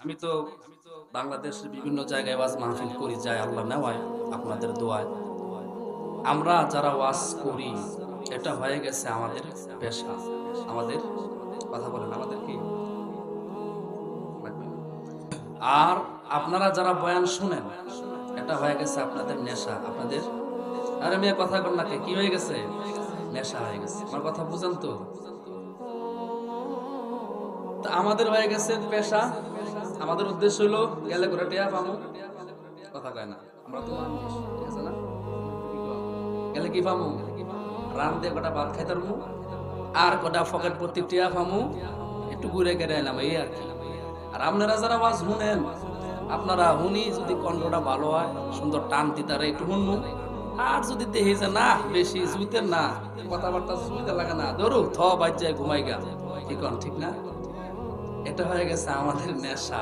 আমি তো বাংলাদেশের বিভিন্ন জায়গায় ওয়াজ মাহফিল করি, যায় আল্লাহ নেওয়ায় আপনাদের দোয়ায়। আমরা যারা ওয়াজ করি এটা হয়ে গেছে আমাদের পেশা, আমাদের কথা বলেন আমাদের কি। আর আপনারা যারা বয়ান শুনেন এটা হয়ে গেছে আপনাদের নেশা, আপনাদের। আরে মেয়ে কথা কর না, কি হয়ে গেছে? নেশা হয়ে গেছে। আমার কথা বুঝেন তো? তা আমাদের হয়ে গেছে পেশা। আমাদের উদ্দেশ্য হলো গেলে করে টেয়া পামু, কথা কয় না। আমরা তো মানুষ, ঠিক আছে না? গেলে কি পামু? রান দিয়ে কটা ভাত খাইতারমু, আর কটা পকেট প্রতি টিয়া পামু, একটু ঘুরে গেড়ে এলাম, এই আর কি। আর আপনারা যারা ওয়াজ শুনেন, আপনারা হুনি যদি কণ্ঠটা ভালো হয়, সুন্দর টান দিতারে একটু শুনবো। আর যদি দেখি যে না বেশি জুইতেন না, কথাবার্তা জুইতে লাগে না, ধরু থ বাজ্যায় ঘুমাই গা, ঠিক না? এটা হয়ে গেছে আমাদের নেশা।